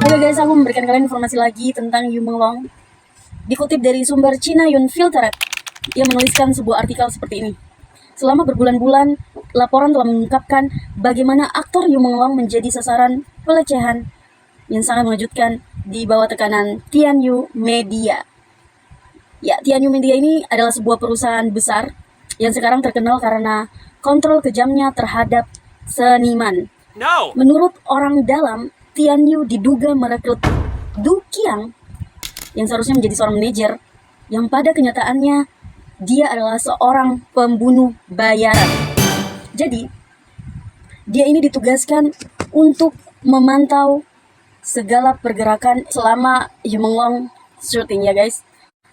Halo guys, aku memberikan kalian informasi lagi tentang Yu Menglong. Dikutip dari sumber China Yun Filtered, ia menuliskan sebuah artikel seperti ini. Selama berbulan-bulan, laporan telah mengungkapkan bagaimana aktor Yu Menglong menjadi sasaran pelecehan yang sangat mengejutkan di bawah tekanan Tianyu Media. Ya, Tianyu Media ini adalah sebuah perusahaan besar yang sekarang terkenal karena kontrol kejamnya terhadap seniman. No. Menurut orang dalam, Tianyu diduga merekrut Du Qiang yang seharusnya menjadi seorang manajer, yang pada kenyataannya dia adalah seorang pembunuh bayaran. Jadi, dia ini ditugaskan untuk memantau segala pergerakan selama Yu Menglong syuting ya guys.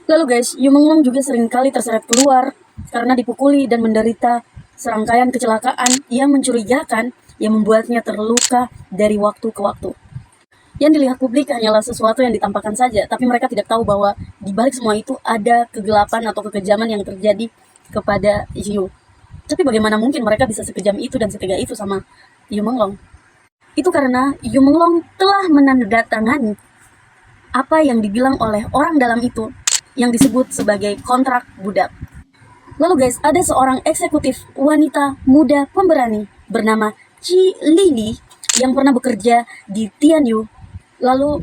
Lalu guys, Yu Menglong juga seringkali terseret keluar karena dipukuli dan menderita serangkaian kecelakaan yang mencurigakan yang membuatnya terluka dari waktu ke waktu. Yang dilihat publik hanyalah sesuatu yang ditampakkan saja, tapi mereka tidak tahu bahwa di balik semua itu ada kegelapan atau kekejaman yang terjadi kepada Yu. Tapi bagaimana mungkin mereka bisa sekejam itu dan setega itu sama Yu Menglong? Itu karena Yu Menglong telah menandatangani apa yang dibilang oleh orang dalam itu yang disebut sebagai kontrak budak. Lalu guys, ada seorang eksekutif wanita muda pemberani bernama Chi Lili yang pernah bekerja di Tianyu. Lalu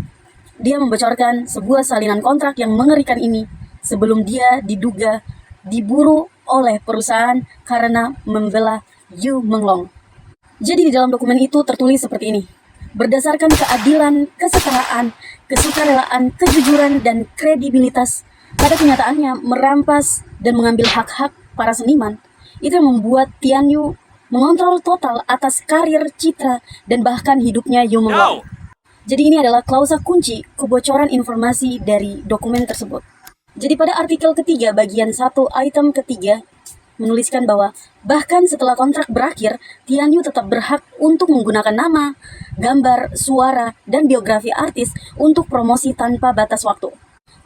dia membocorkan sebuah salinan kontrak yang mengerikan ini sebelum dia diduga diburu oleh perusahaan karena membela Yu Menglong. Jadi di dalam dokumen itu tertulis seperti ini. Berdasarkan keadilan, kesetaraan, kesukarelaan, kejujuran, dan kredibilitas, pada kenyataannya merampas dan mengambil hak-hak para seniman, itu yang membuat Tianyu mengontrol total atas karir, citra, dan bahkan hidupnya Yu Menglong. Jadi ini adalah klausa kunci kebocoran informasi dari dokumen tersebut. Jadi pada artikel ketiga bagian 1 item ketiga menuliskan bahwa bahkan setelah kontrak berakhir, Tianyu tetap berhak untuk menggunakan nama, gambar, suara, dan biografi artis untuk promosi tanpa batas waktu.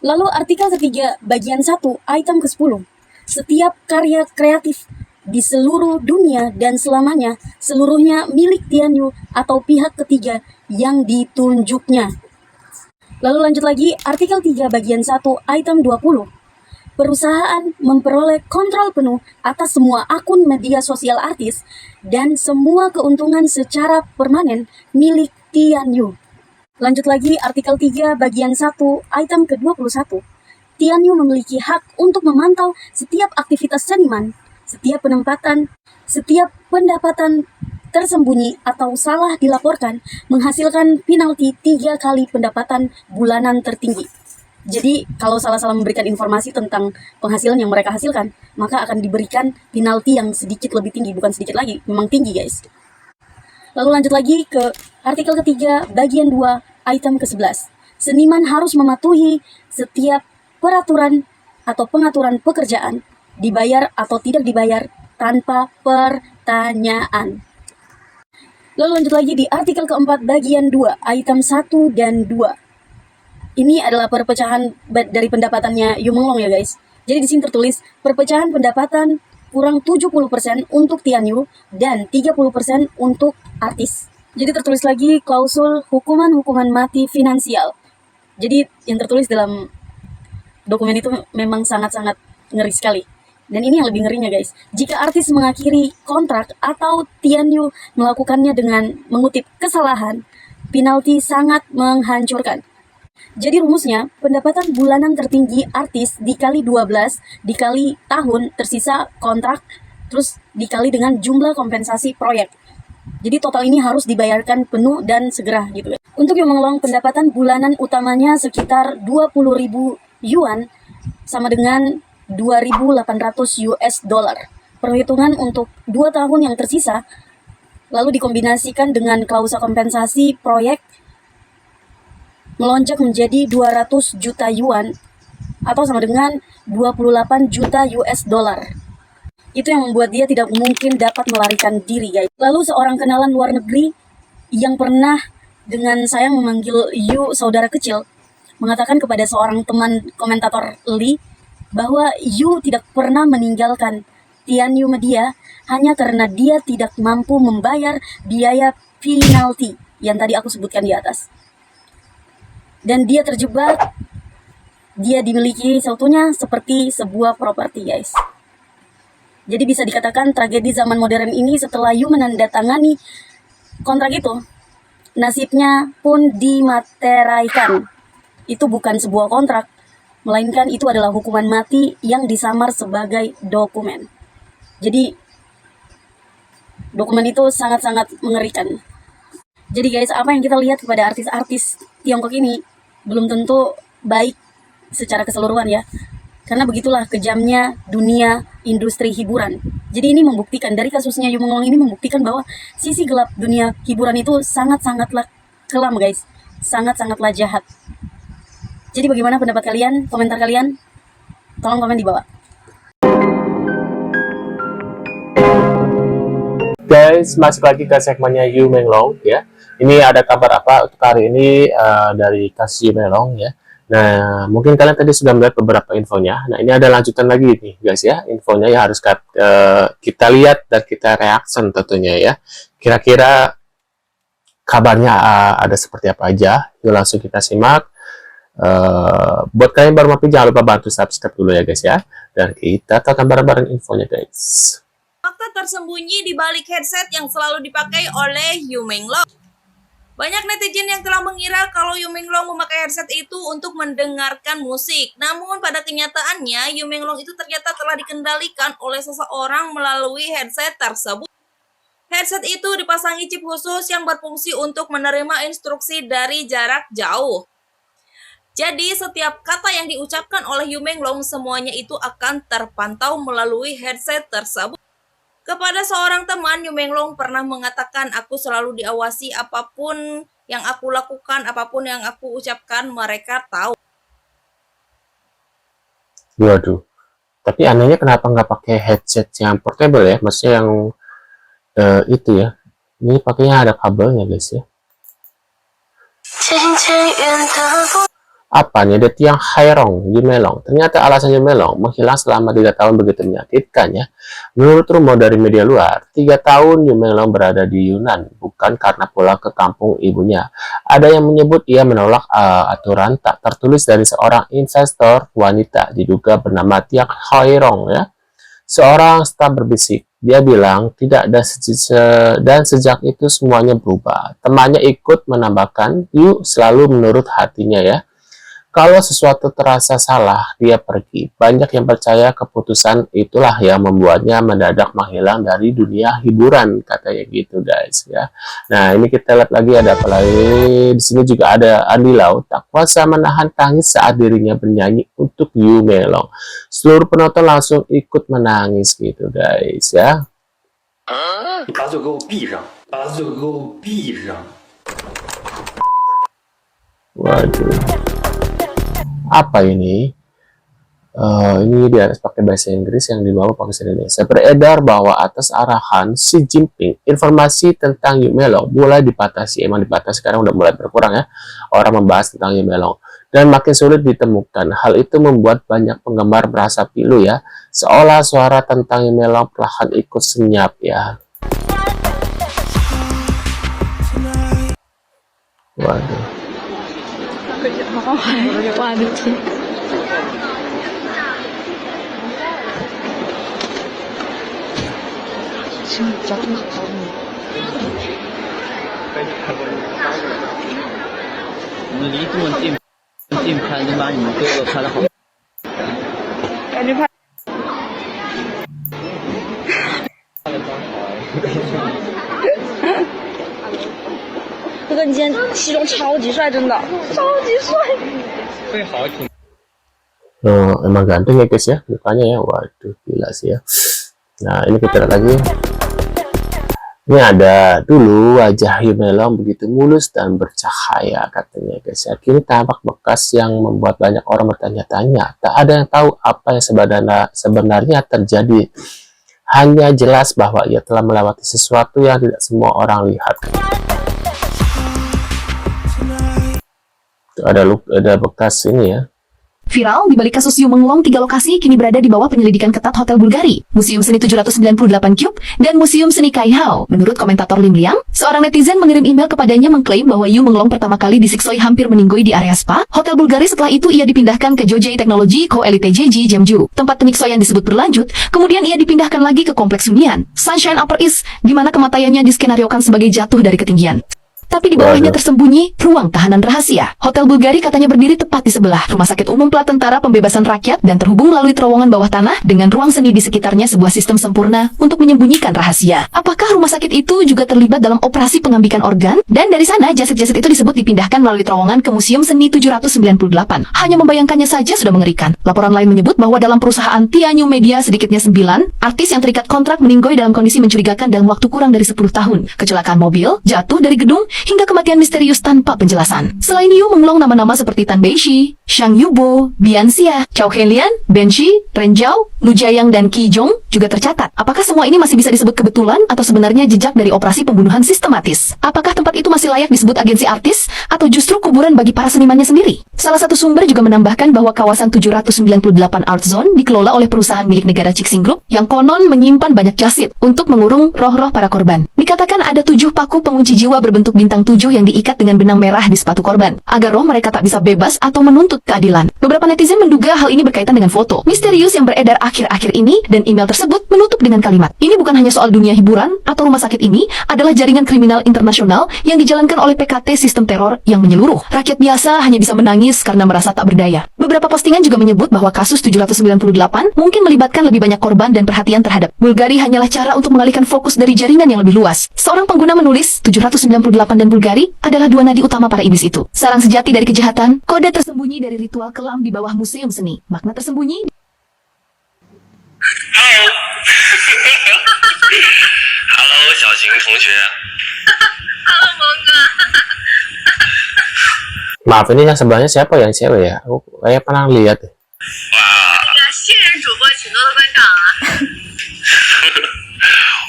Lalu artikel ketiga bagian 1 item ke-10, setiap karya kreatif di seluruh dunia dan selamanya seluruhnya milik Tianyu atau pihak ketiga yang ditunjuknya. Lalu lanjut lagi artikel 3 bagian 1 item 20. Perusahaan memperoleh kontrol penuh atas semua akun media sosial artis dan semua keuntungan secara permanen milik Tianyu. Lanjut lagi artikel 3 bagian 1 item ke-21. Tianyu memiliki hak untuk memantau setiap aktivitas seniman, setiap pendapatan tersembunyi atau salah dilaporkan menghasilkan penalti 3 kali pendapatan bulanan tertinggi. Jadi kalau salah-salah memberikan informasi tentang penghasilan yang mereka hasilkan, maka akan diberikan penalti yang sedikit lebih tinggi, bukan sedikit lagi, memang tinggi guys. Lalu lanjut lagi ke artikel ketiga bagian 2 item ke-11. Seniman harus mematuhi setiap peraturan atau pengaturan pekerjaan, dibayar atau tidak dibayar tanpa pertanyaan. Lalu lanjut lagi di artikel keempat bagian 2 item 1 dan 2. Ini adalah perpecahan dari pendapatannya Yu Menglong ya guys. Jadi di sini tertulis perpecahan pendapatan kurang 70% untuk Tianyu dan 30% untuk artis. Jadi tertulis lagi klausul hukuman mati finansial. Jadi yang tertulis dalam dokumen itu memang sangat-sangat ngeri sekali. Dan ini yang lebih ngerinya guys. Jika artis mengakhiri kontrak atau Tianyu melakukannya dengan mengutip kesalahan, penalti sangat menghancurkan. Jadi rumusnya, pendapatan bulanan tertinggi artis dikali 12, dikali tahun tersisa kontrak, terus dikali dengan jumlah kompensasi proyek. Jadi total ini harus dibayarkan penuh dan segera gitu ya. Untuk Yu Menglong, pendapatan bulanan utamanya sekitar 20.000 yuan sama dengan 2.800 US dollar. Perhitungan untuk 2 tahun yang tersisa, lalu dikombinasikan dengan klausa kompensasi proyek, melonjak menjadi 200 juta yuan atau sama dengan 28 juta US dollar. Itu yang membuat dia tidak mungkin dapat melarikan diri guys. Lalu seorang kenalan luar negeri yang pernah dengan sayang memanggil Yu saudara kecil mengatakan kepada seorang teman komentator Lee bahwa Yu tidak pernah meninggalkan Tianyu Media hanya karena dia tidak mampu membayar biaya penalti yang tadi aku sebutkan di atas. dan dia terjebak. Dia dimiliki seutuhnya seperti sebuah properti, guys. Jadi bisa dikatakan tragedi zaman modern ini setelah Yu menandatangani kontrak itu, nasibnya pun dimateraikan. Itu bukan sebuah kontrak, melainkan itu adalah hukuman mati yang disamar sebagai dokumen. Jadi dokumen itu sangat-sangat mengerikan. Jadi guys, apa yang kita lihat kepada artis-artis Tiongkok ini belum tentu baik secara keseluruhan ya. Karena begitulah kejamnya dunia industri hiburan. Jadi ini membuktikan, dari kasusnya Yu Menglong ini membuktikan bahwa sisi gelap dunia hiburan itu sangat-sangatlah kelam, guys. Sangat-sangatlah jahat. Jadi bagaimana pendapat kalian? Komentar kalian? Tolong komen di bawah. Guys, masuk lagi ke segmennya Yu Menglong ya. Ini ada kabar apa untuk hari ini dari kasus Yu Menglong ya. Nah, mungkin kalian tadi sudah melihat beberapa infonya. Nah, ini ada lanjutan lagi nih, guys ya. Infonya yang harus kita lihat dan kita reaction tentunya ya. Kira-kira kabarnya ada seperti apa aja? Yuk langsung kita simak. Buat kalian baru mampir, jangan lupa bantu subscribe dulu ya, guys ya. Dan kita tonton bareng-bareng infonya, guys. Fakta tersembunyi di balik headset yang selalu dipakai oleh Yu Menglong. Banyak netizen yang telah mengira kalau Yu Menglong memakai headset itu untuk mendengarkan musik. Namun pada kenyataannya, Yu Menglong itu ternyata telah dikendalikan oleh seseorang melalui headset tersebut. Headset itu dipasangi chip khusus yang berfungsi untuk menerima instruksi dari jarak jauh. Jadi setiap kata yang diucapkan oleh Yu Menglong semuanya itu akan terpantau melalui headset tersebut. Kepada seorang teman, Yu Menglong pernah mengatakan, "Aku selalu diawasi, apapun yang aku lakukan, apapun yang aku ucapkan, mereka tahu." Waduh, tapi anehnya kenapa nggak pakai headset yang portable ya? Maksudnya yang itu ya. Ini pakainya ada kabelnya, guys ya. Apa nih, ada Tiang Hairong Yu Menglong. Ternyata alasan Yu Menglong menghilang selama 3 tahun begitu menyakitkan ya. Menurut rumor dari media luar, 3 tahun Yu Menglong berada di Yunan bukan karena pulang ke kampung ibunya. Ada yang menyebut ia menolak aturan tak tertulis dari seorang investor wanita diduga bernama Tiang Hairong ya. Seorang staf berbisik. Dia bilang tidak ada dan sejak itu semuanya berubah. Temannya ikut menambahkan, Yu selalu menurut hatinya ya. Kalau sesuatu terasa salah, dia pergi. Banyak yang percaya keputusan itulah yang membuatnya mendadak menghilang dari dunia hiburan, katanya gitu, guys ya. Nah, ini kita lihat lagi ada apa lagi. Di sini juga ada Andy Lau tak kuasa menahan tangis saat dirinya bernyanyi untuk Yu Menglong. Seluruh penonton langsung ikut menangis gitu, guys ya. 你把嘴给我闭上，把嘴给我闭上。 Waduh. Apa ini? Ini di atas pakai bahasa Inggris, yang di bawah pakai bahasa Indonesia. Beredar bahwa atas arahan Xi Jinping, informasi tentang Yu Menglong mulai dibatasi. Emang dibatasi, sekarang udah mulai berkurang ya. Orang membahas tentang Yu Menglong. Dan makin sulit ditemukan. Hal itu membuat banyak penggemar merasa pilu ya. Seolah suara tentang Yu Menglong perlahan ikut senyap ya. Waduh. 我的天！ 你们离这么近拍，能把你们哥哥拍的好。感觉拍。哥哥，你今天西装超级帅，真的超级帅。会好挺。 Emang ganteng ya, guys ya mukanya ya. Waduh, gila sih ya. Nah, ini kita lihat lagi. Ini ada dulu wajah Yu Menglong begitu mulus dan bercahaya, katanya, guys ya. Kini tampak bekas yang membuat banyak orang bertanya-tanya. Tak ada yang tahu apa yang sebenarnya terjadi. Hanya jelas bahwa ia telah melewati sesuatu yang tidak semua orang lihat. Tuh, ada bekas ini ya. Viral, di balik kasus Yu Menglong, 3 lokasi kini berada di bawah penyelidikan ketat Hotel Bulgari, Museum Seni 798 Cube, dan Museum Seni Kaihao. Menurut komentator Lim Liang, seorang netizen mengirim email kepadanya mengklaim bahwa Yu Menglong pertama kali disiksoi hampir meninggoy di area spa Hotel Bulgari. Setelah itu ia dipindahkan ke Jojai Technology Co Elite JG Jeonju. Tempat penyiksoyan disebut berlanjut, kemudian ia dipindahkan lagi ke Kompleks Hunian Sunshine Upper East, di mana kematiannya diskenariokan sebagai jatuh dari ketinggian. Tapi di bawahnya tersembunyi ruang tahanan rahasia. Hotel Bulgari katanya berdiri tepat di sebelah Rumah Sakit Umum Plat Tentara Pembebasan Rakyat dan terhubung melalui terowongan bawah tanah dengan ruang seni di sekitarnya, sebuah sistem sempurna untuk menyembunyikan rahasia. Apakah rumah sakit itu juga terlibat dalam operasi pengambikan organ? Dan dari sana jasad-jasad itu disebut dipindahkan melalui terowongan ke Museum Seni 798. Hanya membayangkannya saja sudah mengerikan. Laporan lain menyebut bahwa dalam perusahaan Tianyu Media sedikitnya 9 artis yang terikat kontrak meninggoy dalam kondisi mencurigakan dalam waktu kurang dari 10 tahun. Kecelakaan mobil, jatuh dari gedung, hingga kematian misterius tanpa penjelasan. Selain Yu Menglong, nama-nama seperti Tan Beishi, Shang Yubo, Bian Xia, Chao Helian, Ben Shi, Ren Zhao, Lu Jiayang, dan Qi Zhong juga tercatat. Apakah semua ini masih bisa disebut kebetulan atau sebenarnya jejak dari operasi pembunuhan sistematis? Apakah tempat itu masih layak disebut agensi artis atau justru kuburan bagi para senimannya sendiri? Salah satu sumber juga menambahkan bahwa kawasan 798 Art Zone dikelola oleh perusahaan milik negara Cixin Group yang konon menyimpan banyak jasad untuk mengurung roh-roh para korban. Dikatakan ada 7 paku pengunci jiwa berbentuk bintang 7 yang diikat dengan benang merah di sepatu korban, agar roh mereka tak bisa bebas atau menuntut keadilan. Beberapa netizen menduga hal ini berkaitan dengan foto misterius yang beredar akhir-akhir ini, dan email tersebut menutup dengan kalimat, "Ini bukan hanya soal dunia hiburan atau rumah sakit, ini adalah jaringan kriminal internasional yang dijalankan oleh PKT sistem teror yang menyeluruh. Rakyat biasa hanya bisa menangis karena merasa tak berdaya." Beberapa postingan juga menyebut bahwa kasus 798 mungkin melibatkan lebih banyak korban dan perhatian terhadap Bulgari hanyalah cara untuk mengalihkan fokus dari jaringan yang lebih luas. Seorang pengguna menulis, 798 dan Bulgari adalah 2 nadi utama para iblis itu. Sarang sejati dari kejahatan, kode tersembunyi dari ritual kelam di bawah museum seni. Makna tersembunyi Halo, 小晴同学。Halo, 蒙哥。 Maaf, ini yang sebelahnya siapa yang cewek ya? Aku kayak pernah lihat deh. 哇！新人主播请多多关照啊！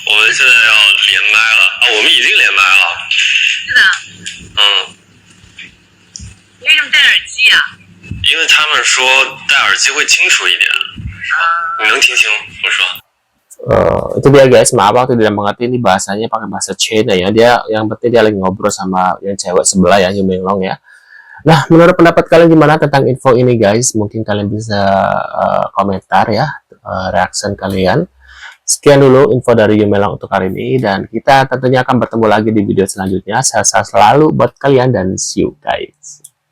我们现在要连麦了啊，我们已经连麦了。是的。嗯。你为什么戴耳机啊？因为他们说戴耳机会清楚一点。你能听清我说？ Itu dia guys, maaf aku tidak mengerti ini bahasanya pakai bahasa China ya. Dia yang penting dia lagi ngobrol sama yang cewek sebelah ya, Yu Menglong ya. Nah, menurut pendapat kalian gimana tentang info ini guys? Mungkin kalian bisa komentar ya, reaction kalian. Sekian dulu info dari Yu Menglong untuk hari ini, dan kita tentunya akan bertemu lagi di video selanjutnya. Sehat-sehat selalu buat kalian dan see you guys.